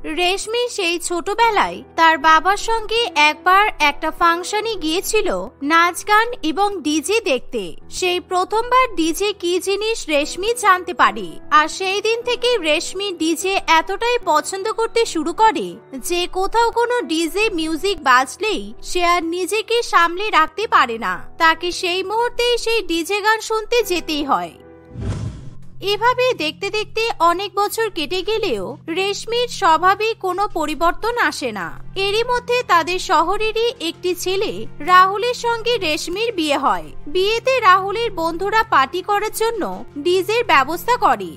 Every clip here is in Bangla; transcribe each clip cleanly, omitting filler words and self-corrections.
রেশমি সেই ছোটবেলায় তার বাবার সঙ্গে একবার একটা ফাংশনে গিয়েছিল নাচ গান এবং ডিজে দেখতে। সেই প্রথমবার ডিজে কি জিনিস রেশমি জানতে পারে, আর সেই দিন থেকে রেশমি ডিজে এতটাই পছন্দ করতে শুরু করে যে কোথাও কোনো ডিজে মিউজিক বাজলেই সে আর নিজেকে সামলে রাখতে পারে না, তাকে সেই মুহূর্তেই সেই ডিজে গান শুনতে যেতেই হয়। এভাবে দেখতে দেখতে অনেক বছর কেটে গেলেও রেশমির স্বভাবে কোনো পরিবর্তন আসে না। এরই মধ্যে তাদের শহরেরই একটি ছেলে রাহুলের সঙ্গে রেশমির বিয়ে হয়। বিয়েতে রাহুলের বন্ধুরা পার্টি করার জন্য ডিজের ব্যবস্থা করে।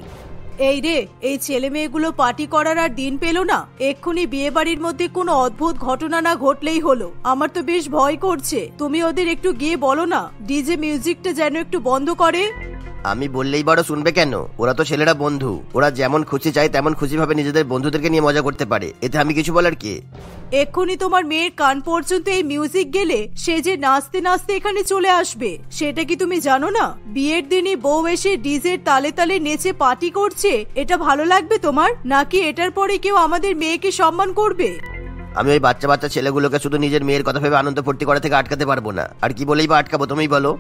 এই রে, এই ছেলে মেয়েগুলো পার্টি করার আর দিন পেল না। এক্ষুনি বিয়ে বাড়ির মধ্যে কোনো অদ্ভুত ঘটনা না ঘটলেই হলো। আমার তো বেশ ভয় করছে। তুমি ওদের একটু গিয়ে বলো না ডিজে মিউজিকটা যেন একটু বন্ধ করে। আমি বললেই বড় শুনবে কেন? ওরা তো ছেলেরা বন্ধু, ওরা যেমন খুশি চায় তেমন খুশি ভাবে নিজেদের বন্ধুদেরকে নিয়ে মজা করতে পারে, এতে আমি কিছু বলার কি? এক্ষুনি তোমার মেয়ের কান পর্যন্ত এই মিউজিক গেলে সে যে নাচতে নাচতে এখানে চলে আসবে, সেটা কি তুমি জানো না? বিয়ের দিনই বউ এসে ডিজের তালে তালে নেচে পার্টি করছে, এটা ভালো লাগবে তোমার? নাকি এটার পরে কেউ আমাদের মেয়েকে সম্মান করবে? আমি ওই বাচ্চা বাচ্চা ছেলেগুলোকে শুধু নিজের মেয়ের কথা ভেবে আনন্দ ফুর্তি করা থেকে আটকাতে পারবো না। আর কি বলেই বা আটকাবো, তুমিই বলো।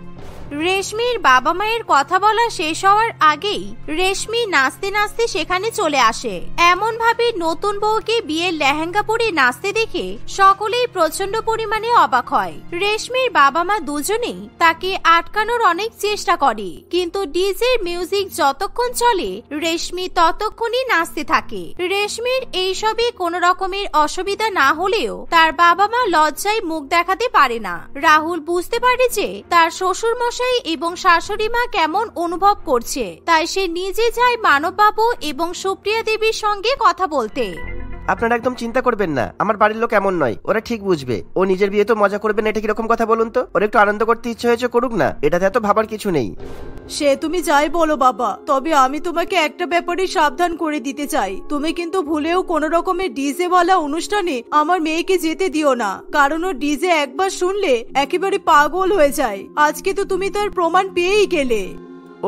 রেশমির বাবা মায়ের কথা বলা শেষ হওয়ার আগেই রেশমি নাচতে নাচতে সেখানে চলে আসে। এমন ভাবে নতুন বউকে বিয়ের লেহেঙ্গা পরে নাচতে দেখে সকলেই প্রচন্ড পরিমাণে অবাক হয়। রেশমির বাবা মা দুজনেই তাকে আটকানোর অনেক চেষ্টা করে, কিন্তু ডিজের মিউজিক যতক্ষণ চলে রেশমি ততক্ষণই নাচতে থাকে। রেশমির এইসবে কোনো রকমের অসুবিধা না হলেও তার বাবা মা লজ্জায় মুখ দেখাতে পারে না। রাহুল বুঝতে পারে যে তার শ্বশুর মশাই এবং শাশুড়ি মা কেমন অনুভব করছে, তাই সে নিজে যায় মানববাবু এবং সুপ্রিয়া দেবীর সঙ্গে কথা বলতে। আপনারা একদম চিন্তা করবেন না, আমার বাড়ির লোক এমন নয়, ওরা ঠিক বুঝবে। ও নিজের বিয়ে তো মজা করবে না, এটা কিরকম কথা বলুন তো? ওর একটু আনন্দ করতে ইচ্ছে হয়েছে, করুক না, এটাতে এত ভাবার কিছু নেই। সে তুমি যাই বলো বাবা, তবে আমি তোমাকে একটা ব্যাপারে সাবধান করে দিতে চাই। তুমি কিন্তু ভুলেও কোনো রকমের ডিজে ওয়ালা অনুষ্ঠানে আমার মেয়েকে যেতে দিও না, কারণ ও ডিজে একবার শুনলে একেবারে পাগল হয়ে যায়। আজকে তো তুমি তার প্রমাণ পেয়েই গেলে।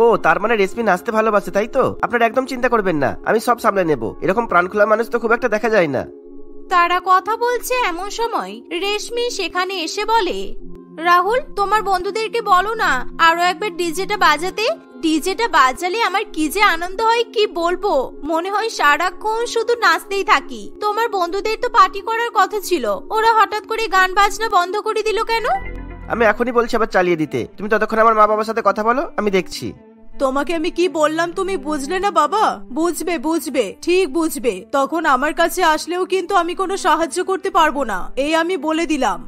ও, তার মানে রেশমি নাচতে ভালোবাসে, তাই তো? আপনারা একদম চিন্তা করবেন না, আমি সব সামলে নেব। এরকম প্রাণখোলা মানুষ তো খুব একটা দেখা যায় না। তারা কথা বলছে এমন সময় রেশমি সেখানে এসে বলে, রাহুল, তোমার বন্ধুদেরকে বলো না আরো একবার ডিজেটা বাজাতে। ডিজেটা বাজালে আমার কি যে আনন্দ হয় কি বলবো, মনে হয় সারাক্ষণ শুধু নাচতেই থাকি। তোমার বন্ধুদের তো পার্টি করার কথা ছিল, ওরা হঠাৎ করে গান বাজনা বন্ধ করে দিল কেন? আমি এখনই বলছি আবার চালিয়ে দিতে, তুমি ততক্ষণ আমার মা বাবার সাথে কথা বলো, আমি দেখছি। তোমাকে আমি কি বললাম তুমি বুঝলে না বাবা? বুঝবে বুঝবে, ঠিক বুঝবে। তখন আমার কাছে আসলেও কিন্তু আমি কোনো সাহায্য করতে পারবো না, এই আমি বলে দিলাম।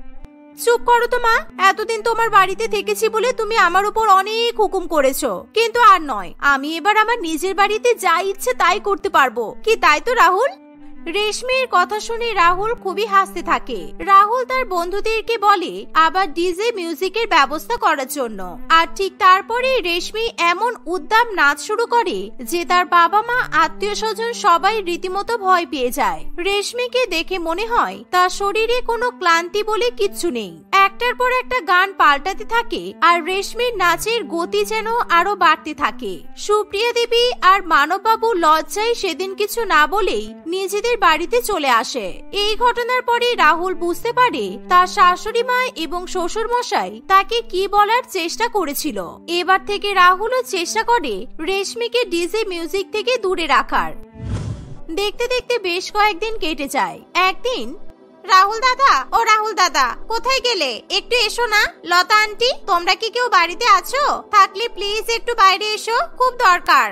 চুপ করো তো মা, এতদিন তোমার বাড়িতে থেকেছি বলে তুমি আমার উপর অনেক হুকুম করেছো, কিন্তু আর নয়, আমি এবার আমার নিজের বাড়িতে যা ইচ্ছে তাই করতে পারবো, কি তাই তো রাহুল? রেশমির কথা শুনে রাহুল খুবই হাসতে থাকে। রাহুল তার বন্ধুদেরকে বলে আবার ডিজে মিউজিকের ব্যবস্থা করার জন্য, আর ঠিক তারপরে রেশমি এমন উদ্দাম নাচ শুরু করে যে তার বাবা মা আত্মীয় স্বজন সবাই রীতিমতো ভয় পেয়ে যায়। রেশমিকে দেখে মনে হয় তার শরীরে কোনো ক্লান্তি বলে কিচ্ছু নেই। একটার পর একটা গান পাল্টাতে থাকে আর রেশমির নাচের গতি যেন আরো বাড়তে থাকে। সুপ্রিয়া দেবী আর মানববাবু লজ্জায় সেদিন কিছু না বলেই নিজেদের বাড়িতে চলে আসে। এই ঘটনার পরে রাহুল বুঝতে পারে তার শাশুড়ি মা এবং শ্বশুর মশাই তাকে কি বলার চেষ্টা করেছিল। এবার থেকে রাহুলও চেষ্টা করে রেশমিকে ডিজে মিউজিক থেকে দূরে রাখার। দেখতে দেখতে বেশ কয়েকদিন কেটে যায়। একদিন, রাহুল দাদা, ও রাহুল দাদা, কোথায় গেলে? একটু এসো না। লতা আন্টি, তোমরা কি কেউ বাড়িতে আছো? থাকলে প্লিজ একটু বাইরে এসো, খুব দরকার।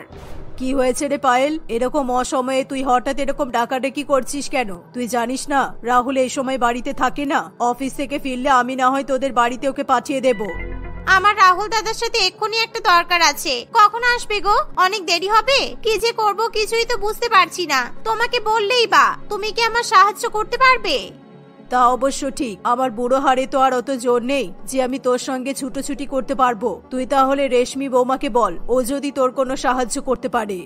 কি হয়েছে রে পায়েল? এরকম অসময়ে তুই হঠাৎ এরকম ডাকাডাকি করছিস কেন? তুই জানিস না রাহুল এই সময় বাড়িতে থাকে না? অফিস থেকে ফিরলে আমি না হয় তোদের বাড়িতে ওকে পাঠিয়ে দেব। আমার রাহুল দাদার সাথে এক্ষুনি একটা দরকার আছে। কখন আসবে গো? অনেক দেরি হবে? কি যে করব কিছুই তো বুঝতে পারছি না। তোমাকে বললেই বা, তুমি কি আমার সাহায্য করতে পারবে? তা অবশ্য ঠিক, আমার বুড়ো হাড়ে তো আর অত জোর নেই যে আমি তোর সঙ্গে ছুটোছুটি করতে পারবো। তুই তাহলে রেশমি বৌমাকে বল, ও যদি তোর কোনো সাহায্য করতে পারে।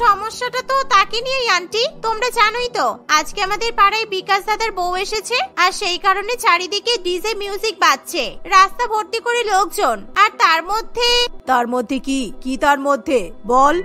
সমস্যাটা তো তাকে নিয়েই আন্টি, তোমরা জানোই তো আজকে আমাদের পাড়ায় বিকাশ দাদার বউ এসেছে, আর সেই কারণে চারিদিকে ডিজে মিউজিক বাজছে, রাস্তা ভর্তি করে লোকজন, আর তার মধ্যে কি তার মধ্যে বল।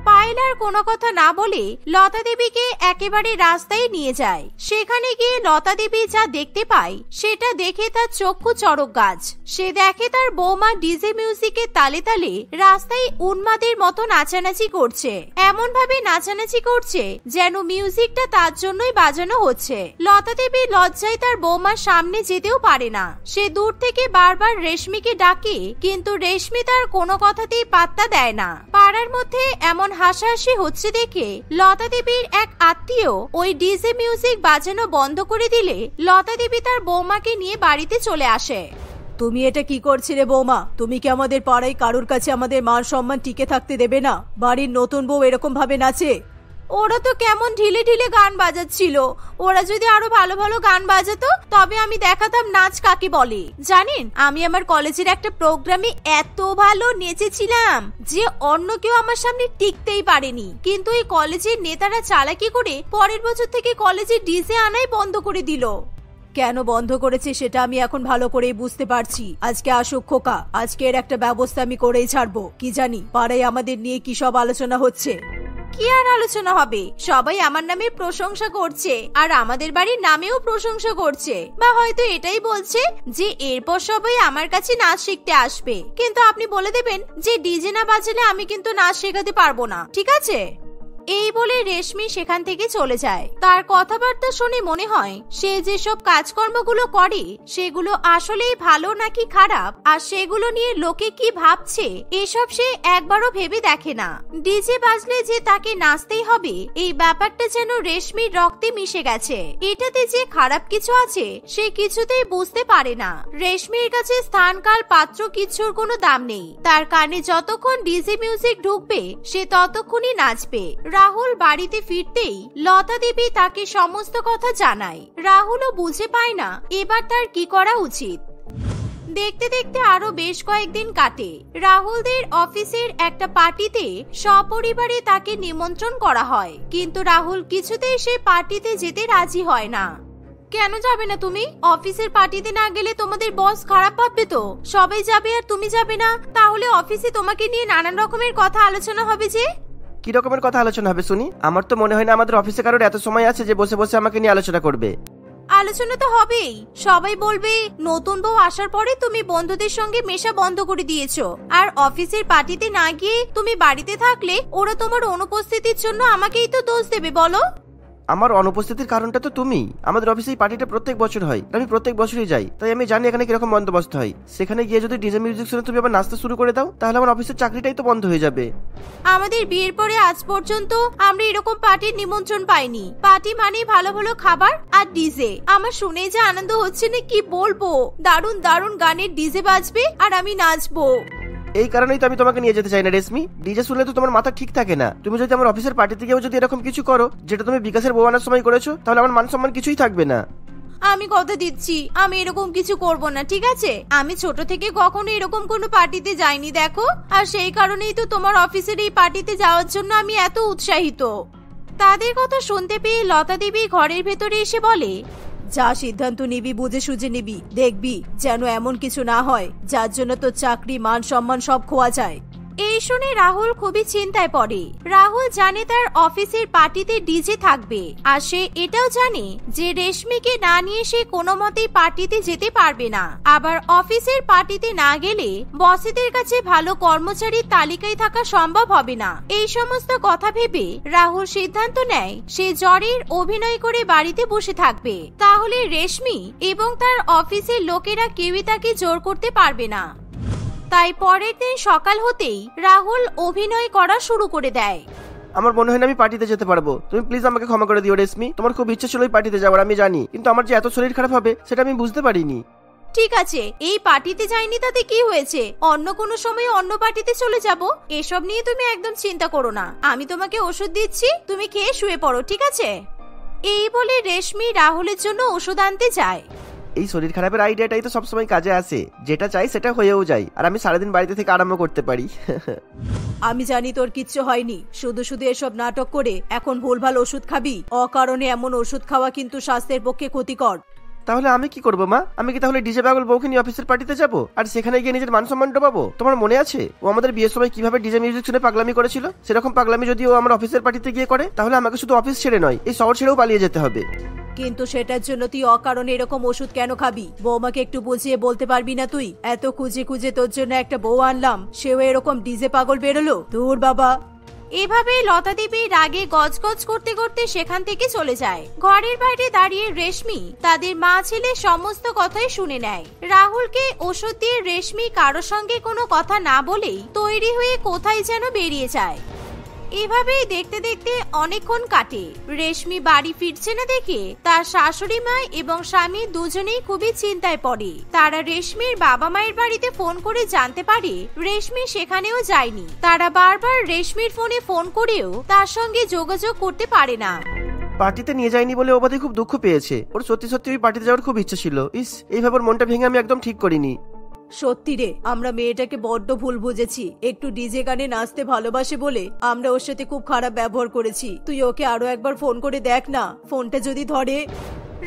পায়েল আর কোনো কথা না বলে লতা দেবীকে একেবারে রাস্তায় নিয়ে যায়। সেখানে গিয়ে লতা দেবী যা দেখতে পায় সেটা দেখে তার চক্ষু চড়ক গাছ। সে দেখে তার বৌমা ডিজে মিউজিকের তালে তালে রাস্তায় উন্মাদের মতো নাচানাচি করছে, এমন ভাবে নাচানাচি করছে যেন মিউজিকটা তার জন্যই বাজানো হচ্ছে। লতা দেবী লজ্জায় তার বৌমার সামনে যেতেও পারে না। সে দূর থেকে বারবার রেশমিকে ডাকে, কিন্তু রেশমি তার কোনো কথাতেই পাত্তা দেয় না। পাড়ার মধ্যে এমন হাসাহাসি হচ্ছে দেখে লতা দেবীর এক আত্মীয় ওই ডিজে মিউজিক বাজানো বন্ধ করে দিলে লতা দেবী তার বৌমাকে নিয়ে বাড়িতে চলে আসে। তুমি এটা কি করছিলে বৌমা? তুমি কি আমাদের পাড়ায় কারোর কাছে আমাদের মান সম্মান টিকে থাকতে দেবে না? বাড়ির নতুন বউ এরকম ভাবে নাচে? ওরা তো কেমন ঢিলে ঢিলে গান বাজাচ্ছিল। ওরা যদি আরো ভালো ভালো গান বাজাতো তবে আমি দেখাতাম নাচ কাকে বলে। জানেন, আমি আমার কলেজের একটা প্রোগ্রামে এত ভালো নেচেছিলাম যে অন্য কেউ আমার সামনে টিকতেই পারেনি। কিন্তু এই কলেজের নেতারা চালাকি করে পরের বছর থেকে কলেজে ডিজে আনাই বন্ধ করে দিল। কেন বন্ধ করেছে সেটা আমি এখন ভালো করেই বুঝতে পারছি। আজকে আসুক খোকা, আজকে এর একটা ব্যবস্থা আমি করেই ছাড়বো। কি জানি পাড়ায় আমাদের নিয়ে কি সব আলোচনা হচ্ছে। কি আর আলোচনা হবে, সবাই আমার নামে প্রশংসা করছে আর আমাদের বাড়ির নামেও প্রশংসা করছে, বা হয়তো এটাই বলছে যে এরপর সবাই আমার কাছে নাচ শিখতে আসবে। কিন্তু আপনি বলে দেবেন যে ডিজে না বাজালে আমি কিন্তু নাচ শেখাতে পারবো না, ঠিক আছে? এই বলে রেশমি সেখান থেকে চলে যায়। তার কথাবার্তা শুনে মনে হয় সে যেসব কাজকর্মগুলো করে সেগুলো আসলেই ভালো নাকি খারাপ, আর সেগুলো নিয়ে লোকে কি ভাবছে এসব সে একবারও ভেবে দেখে না। ডিজে বাজলে যে তাকে নাচতেই হবে এই ব্যাপারটা যেন রেশমির রক্তে মিশে গেছে। এটাতে যে খারাপ কিছু আছে সে কিছুতেই বুঝতে পারে না। রেশমির কাছে স্থান কাল পাত্র কিছুর কোনো দাম নেই। তার কানে যতক্ষণ ডিজে মিউজিক ঢুকবে সে ততক্ষণই নাচবে। রাহুল বাড়িতে ফিরতেই লতা দেবী তাকে সমস্ত কথা জানায়। রাহুলও বুঝে পায় না এবার তার কি করা উচিত। দেখতে দেখতে আরো বেশ কয়েকদিন কাটে। রাহুলদের অফিসের একটা পার্টিতে সপরিবারে তাকে নিমন্ত্রণ করা হয়, কিন্তু রাহুল কিছুতেই সে পার্টিতে যেতে রাজি হয় না। কেন যাবে না তুমি? অফিসের পার্টিতে না গেলে তোমাদের বস খারাপ ভাববে তো। সবাই যাবে আর তুমি যাবে না, তাহলে অফিসে তোমাকে নিয়ে নানান রকমের কথা আলোচনা হবে যে। কি রকমের কথা আলোচনা হবে শুনি? আমার তো মনে হয় না আমাদের অফিসে কারোর এত সময় আছে যে বসে বসে আমাকে নিয়ে আলোচনা করবে। আলোচনা তো হবেই। সবাই বলবে নতুন বউ আসার পরে তুমি বন্ধুদের সঙ্গে মেশা বন্ধ করে দিয়েছো, আর অফিসের পার্টিতে না গিয়ে তুমি বাড়িতে থাকলে ওরা তোমার অনুপস্থিতির জন্য আমাকেই তো দোষ দেবে। বলো, আমার অনুপস্থিতির কারণটা তো তুমি। আমাদের অফিসে এই পার্টিটা প্রত্যেক বছর হয়, আমি প্রত্যেক বছরই যাই, তাই আমি জানি এখানে কিরকম বন্দোবস্ত হয়। সেখানে গিয়ে যদি ডিজে মিউজিক শুনে তুমি আবার নাচতে শুরু করে দাও তাহলে আমার অফিসের চাকরিটাই তো বন্ধ হয়ে যাবে। আমাদের বিয়ের পরে আজ পর্যন্ত আমরা এরকম পার্টির নিমন্ত্রণ পাইনি। পার্টি মানে ভালো ভালো খাবার আর ডিজে। আমার শুনে যে আনন্দ হচ্ছে না কি বলবো। দারুণ দারুণ গানের ডিজে বাজবে আর আমি নাচবো। এই কারণেই তো আমি তোমাকে নিয়ে যেতে চাই না রেশমি। ডিজে শুনলে তো তোমার মাথা ঠিক থাকে না। তুমি যদি আমার অফিসের পার্টিতে গিয়েও যদি এরকম কিছু করো যেটা তুমি বিকাশের বউ আনার সময় করেছো তাহলে আমার মান সম্মান কিছুই থাকবে না। আমি কথা দিচ্ছি আমি এরকম কিছু করব না, ঠিক আছে? আমি ছোট থেকে কখনো এরকম কোনো পার্টিতে যাইনি দেখো, আর সেই কারণেই তো তোমার অফিসের এই পার্টিতে যাওয়ার জন্য আমি এত উৎসাহিত। তাদের কথা শুনতে পেয়ে লতা দেবী ঘরের ভেতরে এসে বলে, যা সিদ্ধান্ত নিবি বুঝে সুঝে নিবি, দেখবি যেন এমন কিছু না হয় যার জন্য তোর চাকরি মান সম্মান সব খোয়া যায়। এই শুনে রাহুল খুবই চিন্তায় পড়ে। রাহুল জানে তার অফিসের পার্টিতে ডিজে থাকবে, আর সে এটাও জানে যে রেশমিকে না নিয়ে সে কোনো মতেই পার্টিতে যেতে পারবে না। আবার অফিসের পার্টিতে না গেলে বসেদের কাছে ভালো কর্মচারীর তালিকায় থাকা সম্ভব হবে না। এই সমস্ত কথা ভেবে রাহুল সিদ্ধান্ত নেয় সে জ্বরের অভিনয় করে বাড়িতে বসে থাকবে, তাহলে রেশমি এবং তার অফিসের লোকেরা কেউই তাকে জোর করতে পারবে না। তাই পরের দিন সকাল হতেই রাহুল অভিনয় করা শুরু করে দেয়। আমার মনে হয় না আমি পার্টিতে যেতে পারবো। তুমি প্লিজ আমাকে ক্ষমা করে দিও রেশমি। তোমার খুব ইচ্ছে ছিল ওই পার্টিতে যাওয়ার, আমি জানি, কিন্তু আমার যে এত শরীর খারাপ হবে সেটা আমি বুঝতে পারিনি। ঠিক আছে, এই পার্টিতে যাইনি তাতে কি হয়েছে? অন্য কোনো সময় অন্য পার্টিতে চলে যাব। এসব নিয়ে তুমি একদম চিন্তা করো না। আমি তোমাকে ওষুধ দিচ্ছি, তুমি খেয়ে শুয়ে পড়ো, ঠিক আছে? এই বলে রেশমি রাহুলের জন্য ওষুধ আনতে যায়। এই শরীর খারাপের আইডিয়াটাই তো সবসময় কাজে আসে। যেটা চাই সেটা হয়েও যায়, আর আমি সারাদিন বাড়িতে থেকে আরাম করতে পারি। আমি জানি তোর কিচ্ছু হয়নি, শুধু শুধু এসব নাটক করে এখন ভুলভাল ওষুধ খাবি। অকারণে এমন ওষুধ খাওয়া কিন্তু স্বাস্থ্যের পক্ষে ক্ষতিকর। তাহলে আমি কি করবো মা? আমি কি তাহলে ডিজে পাগল বউকে নিয়ে অফিসের পার্টিতে যাবো আর সেখানে গিয়ে নিজের মান সম্মান ডোবাবো? তোমার মনে আছে ও আমাদের বিয়ের সময় কিভাবে ডিজে মিউজিক শুনে পাগলামি করেছিল? সেরকম পাগলামি যদি ও আমার অফিসের পার্টিতে গিয়ে করে তাহলে আমাকে শুধু অফিস ছেড়ে নয়, এই শহর ছেড়েও পালিয়ে যেতে হবে। কিন্তু সেটার জন্য তুই অকারণে এরকম ওষুধ কেন খাবি? বৌমাকে একটু বুঝিয়ে বলতে পারবি না তুই? এত খুঁজে খুঁজে তোর জন্য একটা বউ আনলাম, সেও এরকম ডিজে পাগল বেরোলো? দূর বাবা। এভাবেই লতা দেবী রাগে গজগজ করতে করতে সেখান থেকে চলে যায়। ঘরের বাইরে দাঁড়িয়ে রেশমি তাদের মা ছেলে সমস্ত কথাই শুনে নেয়। রাহুলকে ওষুধ দিয়ে রেশমি কারোর সঙ্গে কোনো কথা না বলেই তৈরি হয়ে কোথায় যেন বেরিয়ে যায়। এভাবেই দেখতে দেখতে অনেকক্ষণ কাটে। রেশমি বাড়ি ফিরছে না দেখে তার শাশুড়ি মা এবং স্বামী দুজনেই খুবই চিন্তায় পড়ে। তারা রেশমির বাবা মায়ের বাড়িতে ফোন করে জানতে পারে রেশমি সেখানেও যায়নি। তারা বারবার রেশমির ফোনে ফোন করেও তার সঙ্গে যোগাযোগ করতে পারে না। পার্টিতে নিয়ে যায়নি বলে ও বোধহয় খুব দুঃখ পেয়েছে। ওর সত্যি সত্যি ওই পার্টিতে যাওয়ার খুব ইচ্ছা ছিল। ইস, এইভাবে ওর মনটা ভেঙে আমি একদম ঠিক করিনি। সত্যি রে, আমরা মেয়েটাকে বড্ড ভুল বুঝেছি। একটু ডিজে গানে নাচতে ভালোবাসে বলে আমরা ওর সাথে খুব খারাপ ব্যবহার করেছি। তুই ওকে আরো একবার ফোন করে দেখ না, ফোনটা যদি ধরে।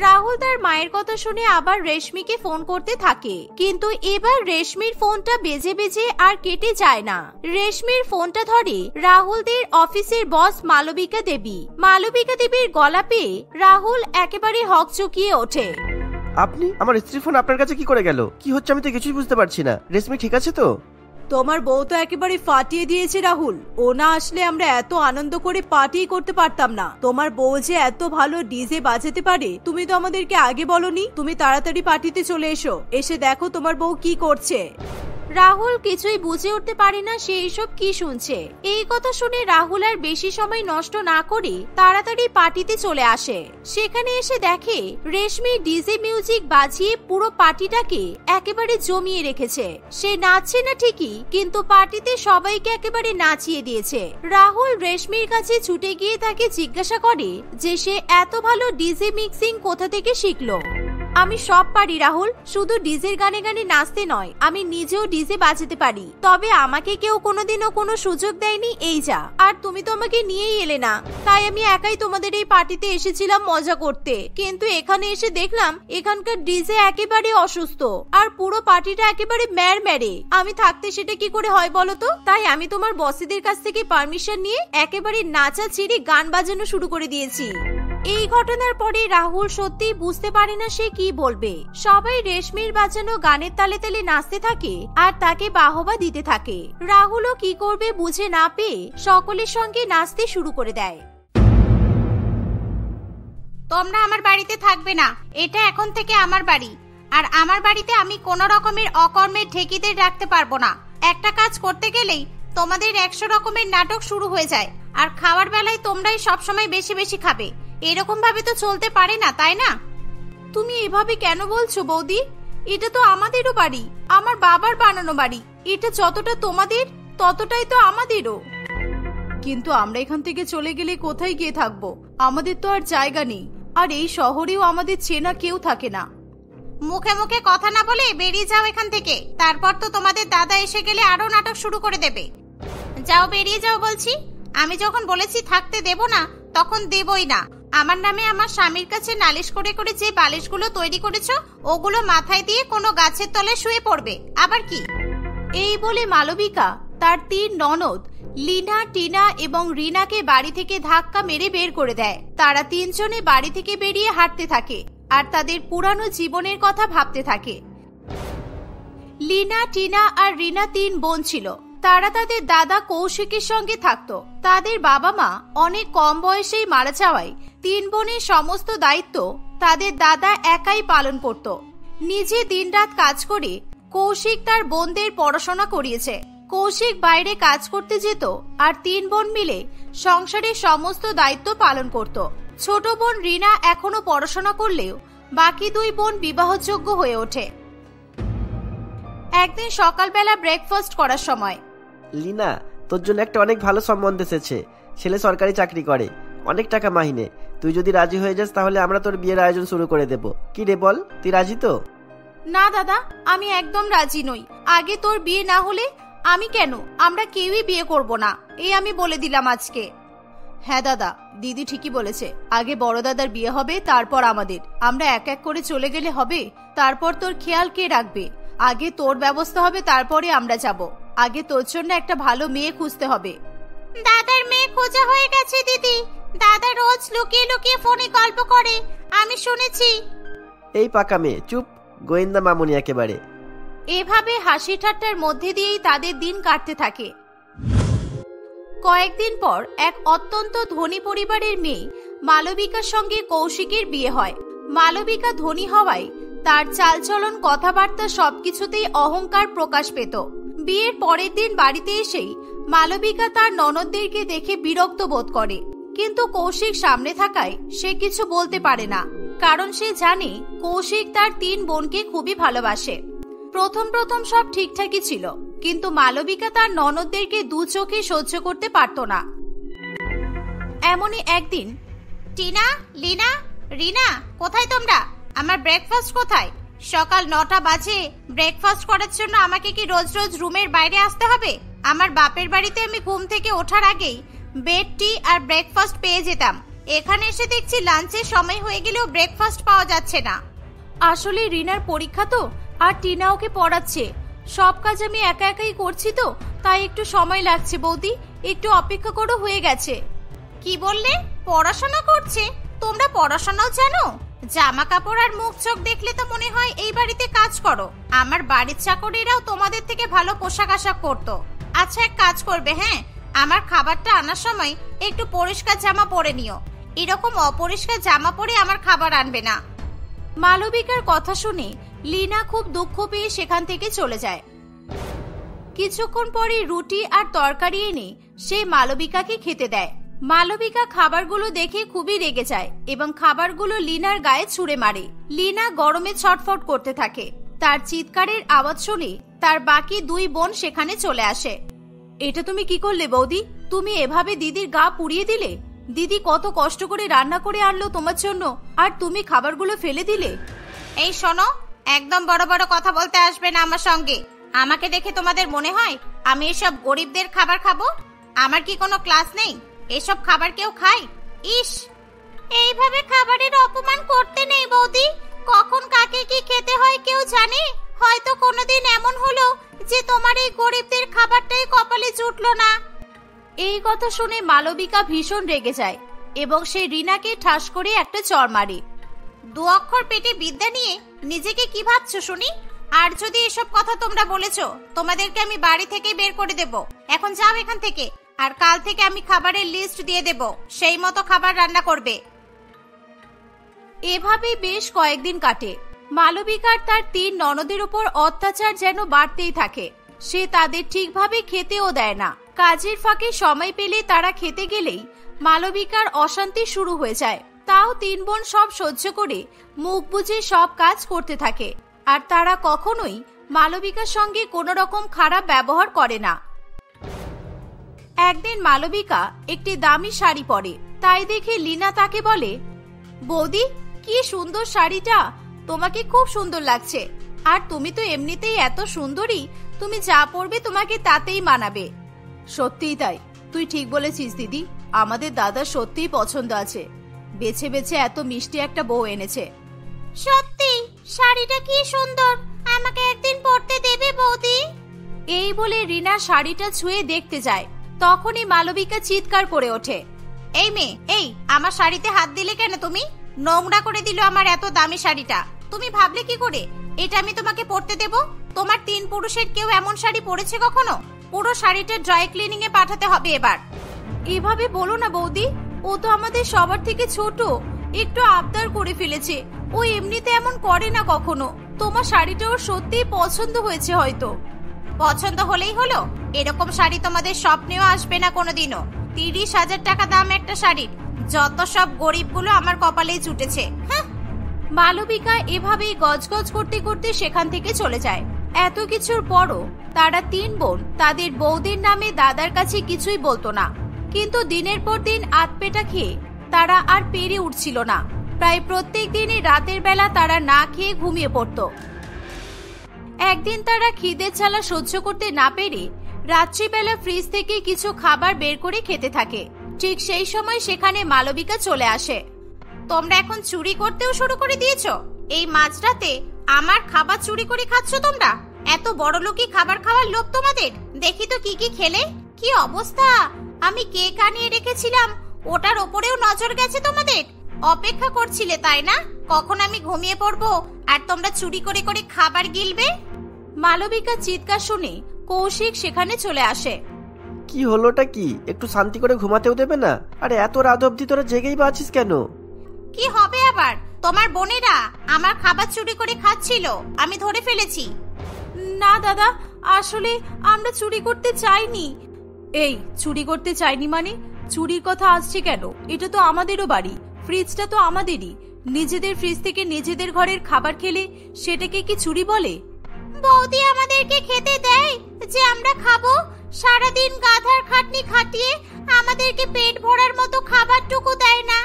রাহুল তার মায়ের কথা শুনে আবার রেশমিকে ফোন করতে থাকে, কিন্তু এবার রেশমির ফোনটা বেজে বেজে আর কেটে যায় না। রেশমির ফোনটা ধরে রাহুলদের অফিসের বস মালবিকা দেবী। মালবিকা দেবীর গলা পেয়ে রাহুল একেবারে হকচকিয়ে ওঠে। আপনি? আমার স্ত্রীর ফোন আপনার কাছে কি করে গেল? কি হচ্ছে আমি তো কিছুই বুঝতে পারছি না। রেশমি ঠিক আছে তো? তোমার বউ তো একেবারে ফাটিয়ে দিয়েছে রাহুল। ও না আসলে আমরা এত আনন্দ করে পার্টি করতে পারতাম না। তোমার বউ যে এত ভালো ডিজে বাজাতে পারে তুমি তো আমাদেরকে আগে বলনি। তুমি তাড়াতাড়ি পার্টিতে চলে এসো, এসে দেখো তোমার বউ কি করছে। রাহুল কিছুই বুঝে উঠতে পারে না সে এইসব কি শুনছে। এই কথা শুনে রাহুল আর বেশি সময় নষ্ট না করে তাড়াতাড়ি পার্টিতে চলে আসে। সেখানে এসে দেখে রেশমি ডিজে মিউজিক বাজিয়ে পুরো পার্টিটাকে একেবারে জমিয়ে রেখেছে। সে নাচছে না ঠিকই, কিন্তু পার্টিতে সবাইকে একেবারে নাচিয়ে দিয়েছে। রাহুল রেশমির কাছে ছুটে গিয়ে তাকে জিজ্ঞাসা করে যে সে এত ভালো ডিজে মিক্সিং কোথা থেকে শিখলো। আমি সব পারি রাহুল, শুধু ডিজের গানে গানে নাচতে নয়, আমি নিজেও ডিজে বাজাতে পারি। তবে আমাকে কেউ কোনোদিনও কোনো সুযোগ দেয়নি, এই যা। আর তুমি তো আমাকে নিয়েই এলে না, তাই আমি একাই তোমাদের এই পার্টিতে এসেছিলাম মজা করতে। কিন্তু এখানে এসে দেখলাম এখানকার ডিজে একেবারে অসুস্থ আর পুরো পার্টিটা একেবারে ম্যাড়ম্যাড়ে। আমি থাকতে সেটা কি করে হয় বলো তো? তাই আমি তোমার বসেদের কাছ থেকে পারমিশন নিয়ে একেবারে নাচা ছেড়ে গান বাজানো শুরু করে দিয়েছি। এই ঘটনার পরে রাহুল সত্যি বুঝতে পারে না সে কি বলবে। সবাই রেশমির বাজানো গানের তালে তালে নাচতে থাকে আর তাকে বাহবা দিতে থাকে। রাহুলও কি করবে বুঝে না পেয়ে সকলের সঙ্গে নাচতে শুরু করে দেয়। তোমরা আমার বাড়িতে থাকবে না, এটা এখন থেকে আমার বাড়ি। আর আমার বাড়িতে আমি কোনো রকমের অকর্মের ঠেকিদের রাখতে পারবো না। একটা কাজ করতে গেলেই তোমাদের 100 রকমের নাটক শুরু হয়ে যায়। আর খাওয়ার বেলায় তোমরাই সবসময় বেশি বেশি খাবে। এরকম ভাবে তো চলতে পারে না, তাই না? তুমি এভাবে কেন বলছো বৌদি? এটা তো আমাদেরও বাড়ি, আমার বাবার বানানো বাড়ি। এটা যতটা তোমাদের ততটাই তো আমাদেরও। কিন্তু আমরা এখান থেকে চলে গেলে কোথায় গিয়ে থাকবো? আমাদের তো আর জায়গা নেই, আর এই শহরেও আমাদের চেনা কেউ থাকে না। মুখে মুখে কথা না বলে বেরিয়ে যাও এখান থেকে। তারপর তো তোমাদের দাদা এসে গেলে আরো নাটক শুরু করে দেবে। যাও, বেরিয়ে যাও বলছি। আমি যখন বলেছি থাকতে দেব না, তখন দেবই না। আমার নামে আমার স্বামীর কাছে নালিশ করে করে যে বালিশগুলো তৈরি করেছো ওগুলো মাথায় দিয়ে কোনো গাছের তলায় শুয়ে পড়বে, আবার কি? এই বলে মালবিকা তার 3 ননদ লিনা, টিনা এবং রিনাকে বাড়ি থেকে ধাক্কা মেরে বের করে দেয়। তারা 3 জনে বাড়ি থেকে বেরিয়ে হাঁটতে থাকে আর তাদের পুরানো জীবনের কথা ভাবতে থাকে। লিনা, টিনা আর রিনা 3 বোন ছিল। তারা তাদের দাদা কৌশিকের সঙ্গে থাকতো। তাদের বাবা মা অনেক কম বয়সেই মারা যাওয়ায় 3 বোনের সমস্ত দায়িত্ব তাদের দাদা একাই পালন করত। নিজে দিনরাত কাজ করে কৌশিক তার বোনদের পড়াশোনা করিয়েছে। কৌশিক বাইরে কাজ করতে যেত আর 3 বোন মিলে সংসারের সমস্ত দায়িত্ব পালন করত। ছোট বোন রিনা এখনো পড়াশোনা করলেও বাকি 2 বোন বিবাহযোগ্য হয়ে ওঠে। একদিন সকালবেলা ব্রেকফাস্ট করার সময়, লিনা, তোর জন্য একটা অনেক ভালো সম্বন্ধ এসেছে। ছেলে সরকারি চাকরি করে, অনেক টাকা মাইনে। তুই যদি রাজি হয়ে যাস তাহলে আমরা তোর বিয়ের আয়োজন শুরু করে দেব। কি রে বল, তুই রাজি তো? না দাদা, আমি একদম রাজি নই। আগে তোর বিয়ে না হলে আমি কেন, আমরা কেউই বিয়ে করব না, এই আমি বলে দিলাম আজকে। হ্যাঁ দাদা, দিদি ঠিকই বলেছে। আগে বড় দাদার বিয়ে হবে, তারপর আমাদের। আমরা এক এক করে চলে গেলে হবে? তারপর তোর খেয়াল কে রাখবে? আগে তোর ব্যবস্থা হবে, তারপরে আমরা যাব। আগে তোর জন্য একটা ভালো মেয়ে খুঁজতে হবে। দাদার মেয়ে খোঁজা হয়ে গেছে দিদি। দাদা রোজ লুকিয়ে লুকিয়ে ফোনে গল্প করে, আমি শুনেছি। এই পাকা মেয়ে, চুপ, গোয়েন্দা মামুনি একেবারে। এভাবে হাসি ঠাট্টার মধ্যে দিয়েই তাদের দিন কাটতে থাকে। কয়েকদিন পর এক অত্যন্ত ধনী পরিবারের মেয়ে মালবিকার সঙ্গে কৌশিকের বিয়ে হয়। মালবিকা ধনী হওয়ায় তার চালচলন, কথাবার্তা সবকিছুতেই অহংকার প্রকাশ পেত। বিয়ের পরের দিন বাড়িতে এসেই মালবিকা তার ননদদেরকে দেখে বিরক্ত বোধ করে, কিন্তু কৌশিক সামনে থাকায় সে কিছু বলতে পারে না, কারণ সে জানে কৌশিক তার 3 বোনকে খুবই ভালোবাসে। প্রথম প্রথম সব ঠিকঠাকই ছিল, কিন্তু মালবিকা তার ননদদেরকে 2 চোখে সহ্য করতে পারত না। এমনই একদিন, টিনা, লিনা, রিনা, কোথায় তোমরা? আমার ব্রেকফাস্ট কোথায়? সকাল 9টা বাজে। ব্রেকফাস্ট করার জন্য আমাকে কি রোজ রোজ রুমের বাইরে আসতে হবে? আমার বাপের বাড়িতে আমি ঘুম থেকে ওঠার আগেই বেড, টি আর ব্রেকফাস্ট পেয়ে যেতাম। এখানে এসে দেখছি লাঞ্চের সময় হয়ে গেলেও ব্রেকফাস্ট পাওয়া যাচ্ছে না। আসলে রিনার পরীক্ষা তো, আর টিনা ওকে পড়াচ্ছে। সব কাজ আমি একা একাই করছি তো, তাই একটু সময় লাগছে বৌদি, একটু অপেক্ষা করো, হয়ে গেছে। কি বললে? পড়াশোনা করছে? তোমরা পড়াশোনাও জানো? জামা কাপড় আর মুখ চোখ দেখলে তো মনে হয় এই বাড়িতে কাজ করো। আমার বাড়ির চাকরিরাও তোমাদের থেকে ভালো পোশাক আশাক করতো। আচ্ছা, এক কাজ করবে, হ্যাঁ, আমার খাবারটা আনার সময় একটু পরিষ্কার জামা পরে নিও। এরকম অপরিষ্কার জামা পরে আমার খাবার আনবে না। মালবিকার কথা শুনে লিনা খুব দুঃখ পেয়ে সেখান থেকে চলে যায়। কিছুক্ষণ পরে রুটি আর তরকারি এনে সে মালবিকাকে খেতে দেয়। মালবিকা খাবারগুলো দেখে খুবই রেগে যায় এবং খাবারগুলো লিনার গায়ে ছুঁড়ে মারে। লিনা গরমে ছটফট করতে থাকে। তার চিৎকারের আওয়াজ শুনে তার বাকি 2 বোন সেখানে চলে আসে। এটা তুমি কি করলে বৌদি? তুমি এভাবে দিদির গা পুড়িয়ে দিলে? দিদি কত কষ্ট করে রান্না করে আনলো তোমার জন্য, আর তুমি খাবারগুলো ফেলে দিলে। এই শোনো, একদম বড় বড় কথা বলতে আসবে না আমার সঙ্গে। আমাকে দেখে তোমাদের মনে হয় আমি এসব গরিবদের খাবার খাবো? আমার কি কোনো ক্লাস নেই? এসব খাবার কেউ খায়? ইস, এইভাবে খাবারের অপমান করতে নেই বৌদি। কখন কাকে কি খেতে হয় কেউ জানে? হয়তো কোনোদিন এমন হলো যে তোমার এই গরিবদের খাবারটাই কপালে জুটলো না। এই কথা শুনে মালবিকা ভীষণ রেগে যায় এবং সে রিনাকে ঠাস করে একটা চড় মারে। 2 অক্ষর পেটে বিদ্যা নিয়ে নিজেকে কি ভাবছো শুনি? আর যদি এসব কথা তোমরা বলেছো, তোমাদেরকে আমি বাড়ি থেকে বের করে দেব। এখন যাও এখান থেকে, আর কাল থেকে আমি খাবারের লিস্ট দিয়ে দেব, সেই মতো খাবার রান্না করবে। এভাবেই বেশ কয়েকদিন কাটে। মালবিকার তার 3 ননদের উপর অত্যাচার যেন বাড়তেই থাকে। সে তাদের ঠিকভাবে খেতেও দেয় না। কাজের ফাঁকে সময় পেলে তারা খেতে গেলেই মালবিকার অশান্তি শুরু হয়ে যায়। তাও 3 বোন সব সহ্য করে মুখ বুজে সব কাজ করতে থাকে, আর তারা কখনোই মালবিকার সঙ্গে কোনো রকম খারাপ ব্যবহার করে না। একদিন মালবিকা একটি দামি শাড়ি পরে, তাই দেখে লিনা তাকে বলে, বৌদি, কি সুন্দর শাড়িটা, তোমাকে খুব সুন্দর লাগছে। আর তুমি তো এমনিতেই এত সুন্দরী, তুমি যা পরবে তোমাকে তাতেই মানাবে। সত্যিই তাই, তুই ঠিক বলেছিস দিদি। আমাদের দাদা সত্যিই পছন্দ আছে, বেছে বেছে এত মিষ্টি একটা বউ এনেছে। সত্যি শাড়িটা কি সুন্দর, আমাকে একদিন পরতে দেবে বৌদি? এই বলে রিনা শাড়িটা ছুঁয়ে দেখতে যায়। তখনই মালবিকা চিৎকার করে ওঠে, এই মেয়ে, এই আমার শাড়িতে হাত দিলে কেন তুমি? নোংরা করে দিল আমার এত দামি শাড়িটা। তুমি ভাবলে কি করে এটা আমি তোমাকে পরতে দেব? তোমার 3 পুরুষের কেউ এমন শাড়ি পরেছে কখনো? পুরো শাড়িটা ড্রাই ক্লিনিং এ পাঠাতে হবে এবার। এভাবে বলো না বৌদি, ও তো আমাদের সবার থেকে ছোট, একটু আবদার করে ফেলেছে। ও এমনিতে এমন করে না কখনো। তোমার শাড়িটা ওর সত্যিই পছন্দ হয়েছে হয়তো। পছন্দ হলেই হলো? এরকম শাড়ি তোমাদের স্বপ্নেও আসবে না কোনোদিনও। 30,000 টাকা দাম একটা শাড়ির। যত সব গরিবগুলো আমার কপালেই জুটেছে। মালবিকা এভাবেই গজগজ করতে করতে সেখান থেকে চলে যায়। এত কিছুর পরও তারা 3 বোন তাদের বৌদির নামে দাদার কাছে কিছুই বলতো না, কিন্তু দিনের পর দিন আতপেটা খেয়ে তারা আর পেরে উঠছিল না। প্রায় প্রত্যেক দিনই রাতের বেলা তারা না খেয়ে ঘুমিয়ে পড়ত। একদিন তারা খিদের জ্বালা সহ্য করতে না পেরে রাত্রিবেলা ফ্রিজ থেকে কিছু খাবার বের করে খেতে থাকে। ঠিক সেই সময় সেখানে মালবিকা চলে আসে। তোমরা এখন চুরি করতেও শুরু করে দিয়েছো? এই মাঝরাতে আমার খাবার চুরি করে খাচ্ছ তোমরা? এত বড়লোকি খাবার খাওয়ার লোভ তোমাদের? দেখি তো কি কি খেলে। কি অবস্থা! আমি কেক আনিয়ে রেখেছিলাম, ওটার ওপরেও নজর গেছে তোমাদের। অপেক্ষা করছিলে তাই না, কখন আমি ঘুমিয়ে পড়বো আর তোমরা চুরি করে করে খাবার গিলবে? মালবিকা চিৎকার শুনে কৌশিক সেখানে চলে আসে। কি হলোটা কি? একটু শান্তি করে ঘুমাতেও দেবে না? আরে এত রাত অবধি তোরা জেগেই বা আছিস কেন? কি হবে আবার? তোমার বোনেরা আমার খাবার চুরি করে খাচ্ছিল, আমি ধরে ফেলেছি। না দাদা, আসলে আমরা চুরি করতে চাইনি। এই চুরি করতে চাইনি মানে? চুরির কথা আসছে কেন? এটা তো আমাদেরও বাড়ি, ফ্রিজটা তো আমাদেরই। নিজেদের ফ্রিজ থেকে নিজেদের ঘরের খাবার খেলে সেটাকে কি চুরি বলে? বৌদি আমাদেরকে খেতে দেয় যে আমরা খাবো? সারাদিন গাধার খাটনি খাটিয়ে আমাদেরকে পেট ভরার মতো খাবারটুকু দেয় না।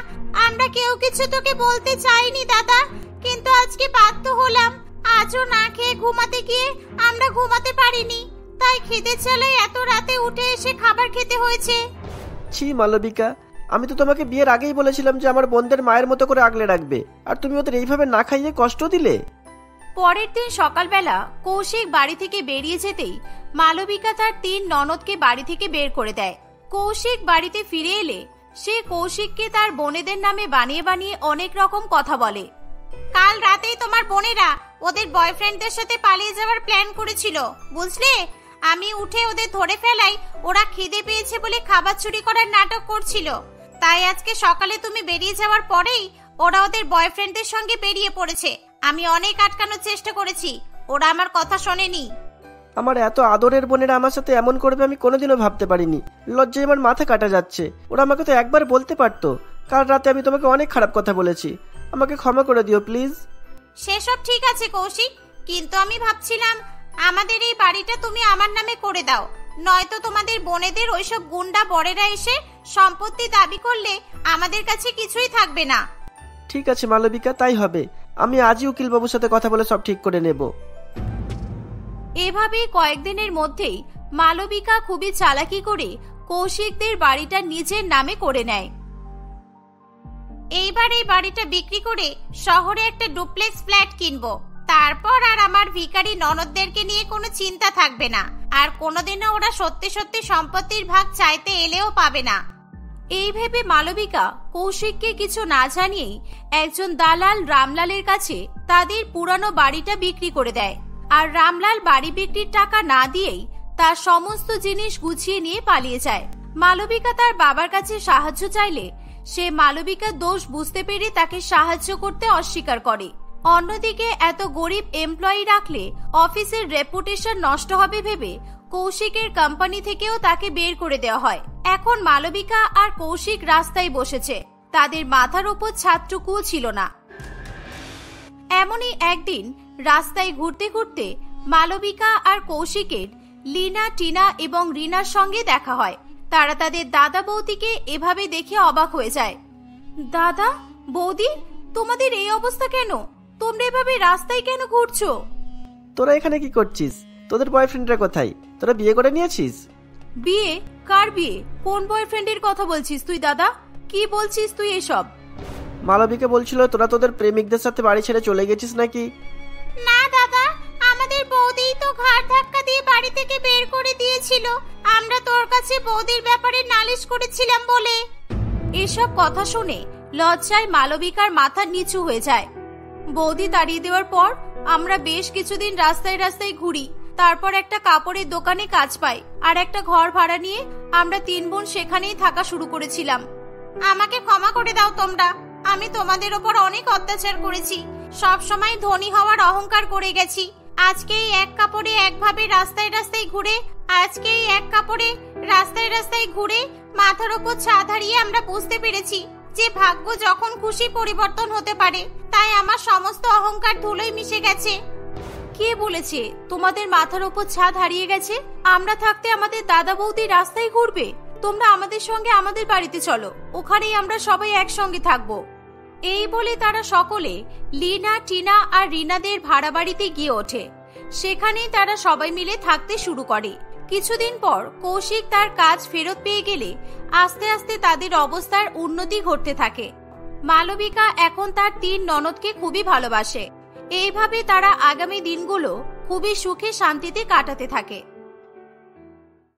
আমরা কেউ কিছু তোকে বলতে চাইনি দাদা, কিন্তু আজকে বাধ্য হলাম। আজও না খেয়ে ঘুমাতে গিয়ে আমরা ঘুমাতে পারিনি, তাই খিদে চালায় এত রাতে উঠে এসে খাবার খেতে হয়েছে। ছি মালবিকা, আমি তো তোমাকে বিয়ের আগেই বলেছিলাম যে আমার বোনদের মায়ের মতো করে আগলে রাখবে, আর তুমি ওদের এইভাবে না খাইয়ে কষ্ট দিলে। পরের দিন সকালবেলা কৌশিক বাড়ি থেকে বেরিয়ে যেতেই মালবিকা তার 3 ননদকে বাড়ি থেকে বের করে দেয়। কৌশিক বাড়িতে ফিরে এলে সে কৌশিককে তার বোনেদের নামে বানিয়ে বানিয়ে অনেক রকম কথা বলে। কাল রাতেই তোমার বোনেরা ওদের বয়ফ্রেন্ডদের সাথে পালিয়ে যাওয়ার প্ল্যান করেছিল, বুঝলে? আমি উঠে ওদের ধরে ফেলাই ওরা খিদে পেয়েছে বলে খাবার চুরি করার নাটক করছিল। তাই আজকে সকালে তুমি বেরিয়ে যাওয়ার পরেই ওরা ওদের বয়ফ্রেন্ডদের সঙ্গে বেরিয়ে পড়েছে। আমি অনেক আটকানোর চেষ্টা করেছি, ওরা আমার কথা শোনেনি। আমার এত আদরের বোনেরা আমার সাথে এমন করবে আমি কোনোদিনও ভাবতে পারিনি। লজ্জায় আমার মাথা কাটা যাচ্ছে। ওরা আমাকে তো একবার বলতে পারতো। কাল রাতে আমি তোমাকে অনেক খারাপ কথা বলেছি, আমাকে ক্ষমা করে দিও প্লিজ। সেসব ঠিক আছে কৌশিক, কিন্তু আমি ভাবছিলাম আমাদের এই বাড়িটা তুমি আমার নামে করে দাও, নয়তো তোমাদের বোনেদের ওইসব গুন্ডা বড়েরা এসে সম্পত্তি দাবি করলে আমাদের কাছে কিছুই থাকবে না। ঠিক আছে মালবিকা, তাই হবে। আমি আজই উকিল বাবুর সাথে কথা বলে সব ঠিক করে নেব। এভাবেই কয়েকদিনের মধ্যেই মালবিকা খুবই চালাকি করে কৌশিকদের বাড়িটা নিজের নামে করে নেয়। এইবার এই বাড়িটা বিক্রি করে শহরে একটা ডুপ্লেক্স ফ্ল্যাট কিনবো, তারপর আর আমার ভিখারি ননদদেরকে নিয়ে কোনো চিন্তা থাকবে না, আর কোনোদিনও ওরা সত্যি সত্যি সম্পত্তির ভাগ চাইতে এলেও পাবে না। এই ভেবে মালবিকা কৌশিককে কিছু না জানিয়েই একজন দালাল রামলালের কাছে তাদের পুরানো বাড়িটা বিক্রি করে দেয়, আর রামলাল বাড়ি বিক্রির টাকা না দিয়েই তার সমস্ত জিনিস গুছিয়ে নিয়ে পালিয়ে যায়। মালবিকা তার বাবার কাছে সাহায্য চাইলে সে মালবিকার দোষ বুঝতে পেরে তাকে সাহায্য করতে অস্বীকার করে। অন্যদিকে এত গরিব এমপ্লয়ি রাখলে অফিসের রেপুটেশন নষ্ট হবে ভেবে কৌশিকের কোম্পানি থেকেও তাকে বের করে দেওয়া হয়। এখন মালবিকা আর কৌশিক রাস্তায় বসেছে, তাদের মাথার উপর ছাদটুকুও ছিল না। এমনই একদিন রাস্তায় ঘুরতে ঘুরতে মালবিকা আর কৌশিকের লীনা, টিনা এবং রিনার সঙ্গে দেখা হয়। তারা তাদের দাদা বৌদিকে এভাবে দেখে অবাক হয়ে যায়। দাদা বৌদি, তোমাদের এই অবস্থা কেন? তোমরা এভাবে রাস্তায় কেন ঘুরছো? তোরা এখানে কি করছিস? তোদের বয়ফ্রেন্ডরা কোথায়? তোরা বিয়ে করে নিয়েছিস? বিয়ে? কার বিয়ে? কোন বয়ফ্রেন্ডের কথা বলছিস তুই দাদা? কি বলছিস তুই এসব? মালবিকা বলছিল তোরা তোদের প্রেমিকদের সাথে বাড়ি ছেড়ে চলে গেছিস নাকি? না দাদা, আমাদের বৌদিই তো ঘাড় ধাক্কা দিয়ে বাড়ি থেকে বের করে দিয়েছিল। আমরা তোর কাছে বৌদির ব্যাপারে নালিশ করেছিলাম বলে। এসব কথা শুনে লজ্জায় মালবিকার মাথা নিচু হয়ে যায়। বৌদি তাড়িয়ে দেওয়ার পর আমরা বেশ কিছুদিন রাস্তায় রাস্তায় ঘুরি, তারপর একটা কাপড়ের দোকানে কাজ পাই, আর একটা ঘর ভাড়া নিয়ে আমরা 3 বোন সেখানেই থাকা শুরু করেছিলাম। আমাকে ক্ষমা করে দাও তোমরা, আমি তোমাদের ওপর অনেক অত্যাচার করেছি, সব সময় ধনী হওয়ার অহংকার করে গেছি। আজকে এই এক কাপড়ে একভাবে রাস্তায় রাস্তায় ঘুরে মাথার ওপর ছাদ হারিয়ে আমরা বুঝতে পেরেছি যে ভাগ্য যখন খুশি পরিবর্তন হতে পারে। তাই আমার সমস্ত অহংকার ধুলোয় মিশে গেছে। কে বলেছে তোমাদের মাথার ওপর ছাদ হারিয়ে গেছে? আমরা থাকতে আমাদের দাদা বৌদি রাস্তায় ঘুরবে? তোমরা আমাদের সঙ্গে আমাদের বাড়িতে চলো, ওখানেই আমরা সবাই একসঙ্গে থাকবো। এই বলে তারা সকলে লীনা, টিনা আর রিনাদের ভাড়া বাড়িতে গিয়ে ওঠে। সেখানেই তারা সবাই মিলে থাকতে শুরু করে। কিছুদিন পর কৌশিক তার কাজ ফেরত পেয়ে গেলে আস্তে আস্তে তাদের অবস্থার উন্নতি ঘটতে থাকে। মালবিকা এখন তার 3 ননদকে খুবই ভালোবাসে। এইভাবে তারা আগামী দিনগুলো খুবই সুখে শান্তিতে কাটাতে থাকে।